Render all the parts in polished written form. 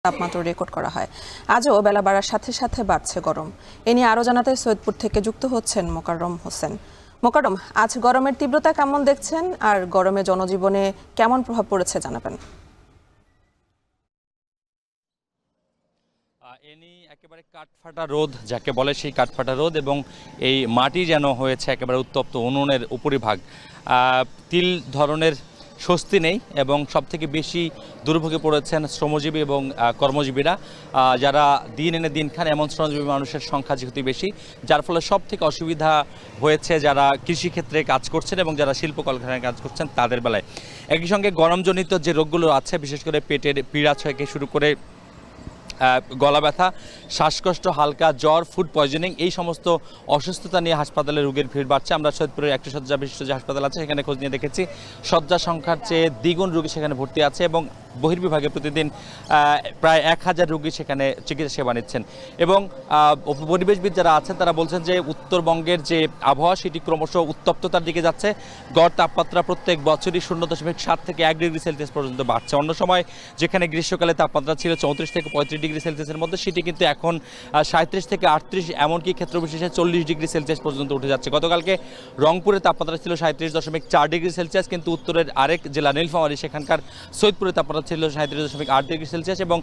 তাপমাত্রা রেকর্ড করা হয়। আজও বেলা বাড়ার সাথে সাথে বাড়ছে গরম। এ নিয়ে আরও জানাতে সৈয়দপুর থেকে যুক্ত হচ্ছেন মোকাররম হোসেন। মোকাররম, আজ গরমের তীব্রতা কেমন দেখছেন আর গরমে জনজীবনে কেমন প্রভাব পড়েছে জানাবেন। একেবারে কাঠফাটা রোদ যাকে বলে, সেই কাঠফাটা রোদ এবং এই মাটি যেন হয়েছে একেবারে উত্তপ্ত উনুনের উপরিভাগ। তিল ধরনের স্বস্তি নেই এবং সবথেকে বেশি দুর্ভোগে পড়েছেন শ্রমজীবী এবং কর্মজীবীরা, যারা দিন এনে দিন খান এমন শ্রমজীবী মানুষের সংখ্যা যেহেতু বেশি, যার ফলে সব থেকে অসুবিধা হয়েছে যারা কৃষিক্ষেত্রে কাজ করছেন এবং যারা শিল্প কলকারখানায় কাজ করছেন তাদের বেলায়। একই সঙ্গে গরমজনিত যে রোগগুলো আছে, বিশেষ করে পেটের পীড়া থেকে শুরু করে গলা ব্যথা, শ্বাসকষ্ট, হালকা জ্বর, ফুড পয়জনিং, এই সমস্ত অসুস্থতা নিয়ে হাসপাতালে রোগীর ভিড় বাড়ছে। আমরা সৈয়দপুরের একটি শয্যা বিশিষ্ট যে হাসপাতাল আছে সেখানে খোঁজ নিয়ে দেখেছি, শয্যা সংখ্যার চেয়ে দ্বিগুণ রোগী সেখানে ভর্তি আছে এবং বহির্বিভাগে প্রতিদিন প্রায় 1000 রোগী সেখানে চিকিৎসা সেবা নিচ্ছেন। এবং পরিবেশবিদ যারা আছেন তারা বলছেন যে উত্তরবঙ্গের যে আবহাওয়া সেটি ক্রমশ উত্তপ্ততার দিকে যাচ্ছে। গড় তাপমাত্রা প্রত্যেক বছরই 0.7 থেকে 1 ডিগ্রি সেলসিয়াস পর্যন্ত বাড়ছে। অন্য সময় যেখানে গ্রীষ্মকালে তাপমাত্রা ছিল 34 থেকে 35 ডিগ্রি সেলসিয়াসের মধ্যে, সেটি কিন্তু এখন 37 থেকে 38, এমনকি ক্ষেত্র বিশেষে 40 ডিগ্রি সেলসিয়াস পর্যন্ত উঠে যাচ্ছে। গতকালকে রংপুরের তাপমাত্রা ছিল 37.4 ডিগ্রি সেলসিয়াস, কিন্তু উত্তরের আরেক জেলা নীলফামারী, সেখানকার সৈয়দপুরের তাপমাত্রা ছিল 37.8 ডিগ্রি সেলসিয়াস এবং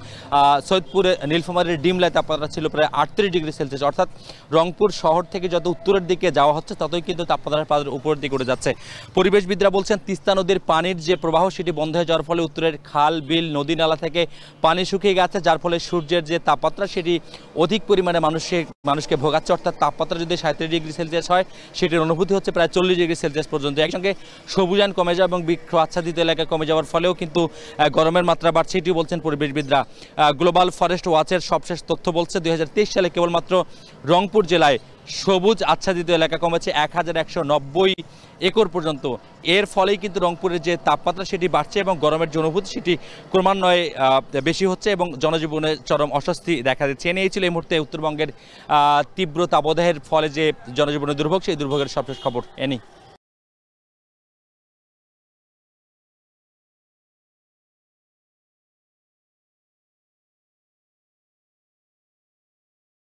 সৈয়দপুরে নীলফামারীর ডিমলায় তাপমাত্রা ছিল প্রায় 38 ডিগ্রি সেলসিয়াস। অর্থাৎ রংপুর শহর থেকে যত উত্তরের দিকে যাওয়া হচ্ছে ততই কিন্তু তাপমাত্রা পাদের উপরের দিকে উঠে যাচ্ছে। পরিবেশবিদরা বলছেন তিস্তা নদীর পানির যে প্রবাহ সেটি বন্ধ হয়ে যাওয়ার ফলে উত্তরের খাল, বিল, নদী নালা থেকে পানি শুকিয়ে গেছে, যার ফলে সূর্যের যে তাপমাত্রা সেটি অধিক পরিমাণে মানুষকে ভোগাচ্ছে। অর্থাৎ তাপমাত্রা যদি 37 ডিগ্রি সেলসিয়াস হয়, সেটির অনুভূতি হচ্ছে প্রায় 40 ডিগ্রি সেলসিয়াস পর্যন্ত। একসঙ্গে সবুজায়ন কমে যাওয়া এবং বৃক্ষ আচ্ছাদিত এলাকা কমে যাওয়ার ফলেও কিন্তু গরমের মাত্রা বাড়ছে, এটি বলছেন পরিবেশবিদরা। গ্লোবাল ফরেস্ট ওয়াচের সবশেষ তথ্য বলছে 2023 সালে কেবলমাত্র রংপুর জেলায় সবুজ আচ্ছাদিত এলাকা কমেছে 1190 একর পর্যন্ত। এর ফলেই কিন্তু রংপুরের যে তাপমাত্রা সেটি বাড়ছে এবং গরমের যে অনুভূতি সেটি ক্রমান্বয়ে বেশি হচ্ছে এবং জনজীবনে চরম অস্বস্তি দেখা দিচ্ছে। এ নিয়েই ছিল এই মুহূর্তে উত্তরবঙ্গের তীব্র তাপদাহের ফলে যে জনজীবনের দুর্ভোগ, সেই দুর্ভোগের সবশেষ খবর। এনি